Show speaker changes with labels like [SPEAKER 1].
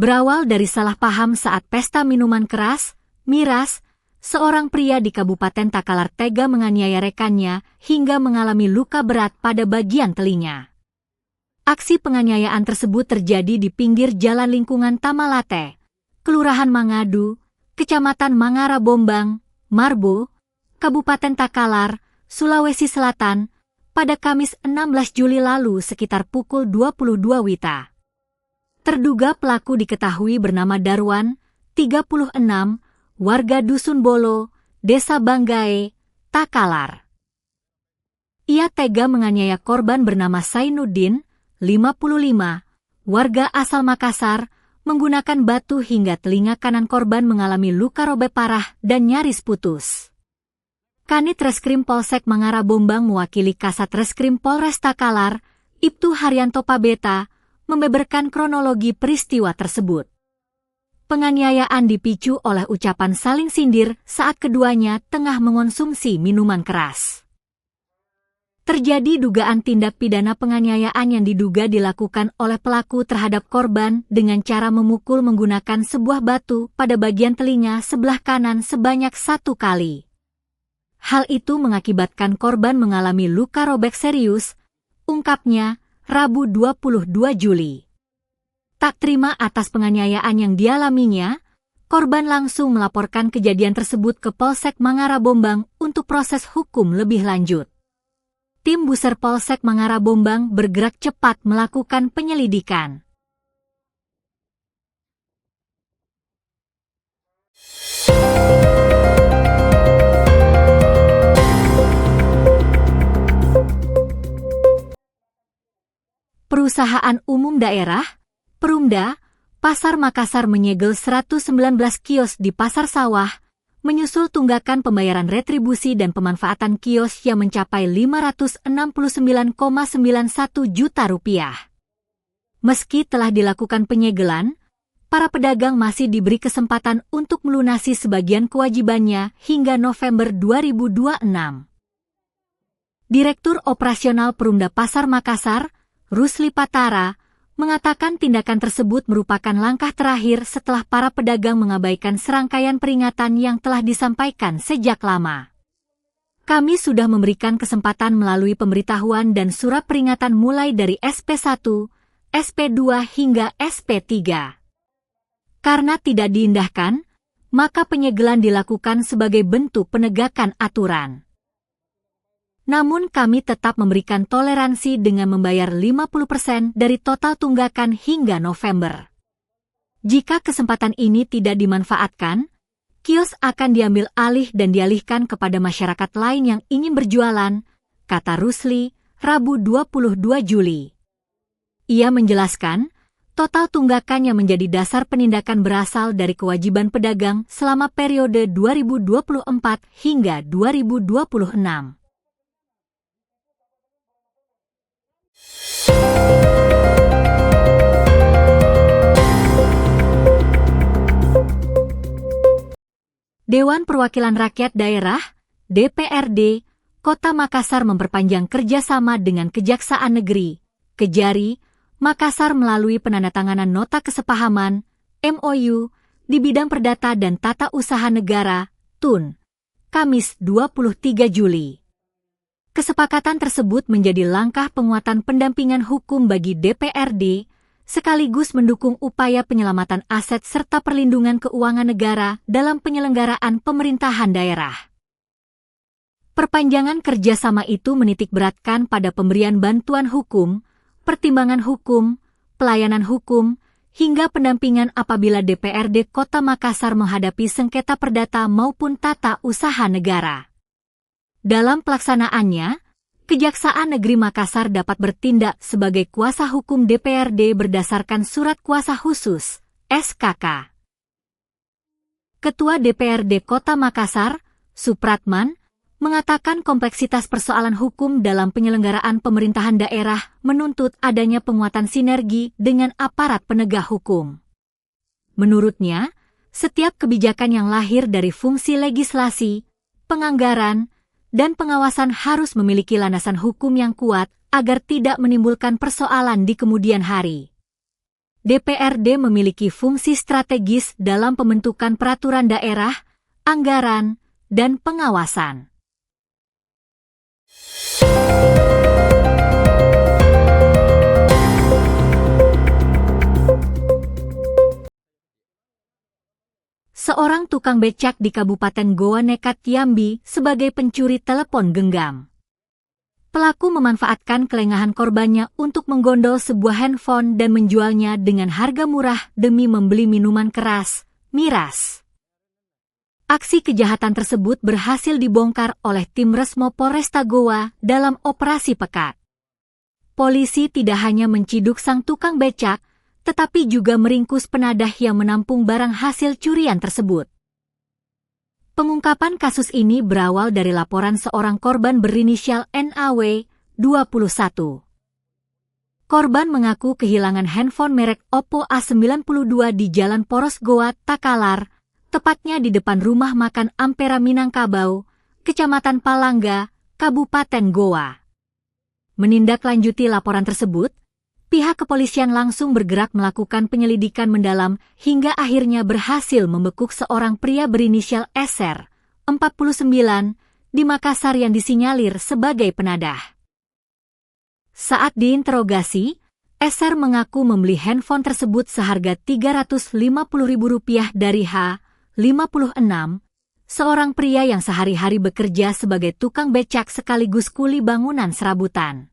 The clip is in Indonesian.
[SPEAKER 1] Berawal dari salah paham saat pesta minuman keras, miras, seorang pria di Kabupaten Takalar tega menganiaya rekannya hingga mengalami luka berat pada bagian telinga. Aksi penganiayaan tersebut terjadi di pinggir jalan lingkungan Tamalate, Kelurahan Mangadu, Kecamatan Mangara Bombang, Marbo, Kabupaten Takalar, Sulawesi Selatan, pada Kamis 16 Juli lalu sekitar pukul 22 WITA. Terduga pelaku diketahui bernama Darwan, 36, warga Dusun Bolo, Desa Banggae, Takalar. Ia tega menganiaya korban bernama Sainuddin, 55, warga asal Makassar, menggunakan batu hingga telinga kanan korban mengalami luka robek parah dan nyaris putus. Kanit Reskrim Polsek Mangara Bombang mewakili Kasat Reskrim Polres Takalar, Ibtu Haryanto Pabeta, membeberkan kronologi peristiwa tersebut. Penganiayaan dipicu oleh ucapan saling sindir saat keduanya tengah mengonsumsi minuman keras. Terjadi dugaan tindak pidana penganiayaan yang diduga dilakukan oleh pelaku terhadap korban dengan cara memukul menggunakan sebuah batu pada bagian telinga sebelah kanan sebanyak 1 kali. Hal itu mengakibatkan korban mengalami luka robek serius, ungkapnya, Rabu 22 Juli. Tak terima atas penganiayaan yang dialaminya, korban langsung melaporkan kejadian tersebut ke Polsek Mangara Bombang untuk proses hukum lebih lanjut. Tim Buser Polsek Mangara Bombang bergerak cepat melakukan penyelidikan. Perusahaan Umum Daerah, Perumda, Pasar Makassar menyegel 119 kios di Pasar Sawah, menyusul tunggakan pembayaran retribusi dan pemanfaatan kios yang mencapai Rp569,91 juta. Meski telah dilakukan penyegelan, para pedagang masih diberi kesempatan untuk melunasi sebagian kewajibannya hingga November 2026. Direktur Operasional Perumda Pasar Makassar, Rusli Patara, mengatakan tindakan tersebut merupakan langkah terakhir setelah para pedagang mengabaikan serangkaian peringatan yang telah disampaikan sejak lama. Kami sudah memberikan kesempatan melalui pemberitahuan dan surat peringatan mulai dari SP1, SP2 hingga SP3. Karena tidak diindahkan, maka penyegelan dilakukan sebagai bentuk penegakan aturan. Namun kami tetap memberikan toleransi dengan membayar 50% dari total tunggakan hingga November. Jika kesempatan ini tidak dimanfaatkan, kios akan diambil alih dan dialihkan kepada masyarakat lain yang ingin berjualan, kata Rusli, Rabu 22 Juli. Ia menjelaskan, total tunggakan yang menjadi dasar penindakan berasal dari kewajiban pedagang selama periode 2024 hingga 2026. Dewan Perwakilan Rakyat Daerah, DPRD, Kota Makassar memperpanjang kerjasama dengan Kejaksaan Negeri, Kejari, Makassar melalui penandatanganan Nota Kesepahaman, MOU, di bidang perdata dan tata usaha negara, TUN, Kamis 23 Juli. Kesepakatan tersebut menjadi langkah penguatan pendampingan hukum bagi DPRD, sekaligus mendukung upaya penyelamatan aset serta perlindungan keuangan negara dalam penyelenggaraan pemerintahan daerah. Perpanjangan kerjasama itu menitikberatkan pada pemberian bantuan hukum, pertimbangan hukum, pelayanan hukum, hingga pendampingan apabila DPRD Kota Makassar menghadapi sengketa perdata maupun tata usaha negara. Dalam pelaksanaannya, Kejaksaan Negeri Makassar dapat bertindak sebagai kuasa hukum DPRD berdasarkan Surat Kuasa Khusus, SKK. Ketua DPRD Kota Makassar, Supratman, mengatakan kompleksitas persoalan hukum dalam penyelenggaraan pemerintahan daerah menuntut adanya penguatan sinergi dengan aparat penegak hukum. Menurutnya, setiap kebijakan yang lahir dari fungsi legislasi, penganggaran, dan pengawasan harus memiliki landasan hukum yang kuat agar tidak menimbulkan persoalan di kemudian hari. DPRD memiliki fungsi strategis dalam pembentukan peraturan daerah, anggaran, dan pengawasan. Seorang tukang becak di Kabupaten Goa nekat Jambi sebagai pencuri telepon genggam. Pelaku memanfaatkan kelengahan korbannya untuk menggondol sebuah handphone dan menjualnya dengan harga murah demi membeli minuman keras, miras. Aksi kejahatan tersebut berhasil dibongkar oleh tim Resmo Polresta Goa dalam operasi pekat. Polisi tidak hanya menciduk sang tukang becak, tetapi juga meringkus penadah yang menampung barang hasil curian tersebut. Pengungkapan kasus ini berawal dari laporan seorang korban berinisial NAW, 21. Korban mengaku kehilangan handphone merek Oppo A92 di Jalan Poros Goa, Takalar, tepatnya di depan rumah makan Ampera Minangkabau, Kecamatan Palangga, Kabupaten Goa. Menindaklanjuti laporan tersebut, pihak kepolisian langsung bergerak melakukan penyelidikan mendalam hingga akhirnya berhasil membekuk seorang pria berinisial SR, 49, di Makassar yang disinyalir sebagai penadah. Saat diinterogasi, SR mengaku membeli handphone tersebut seharga Rp350.000 dari H, 56, seorang pria yang sehari-hari bekerja sebagai tukang becak sekaligus kuli bangunan serabutan.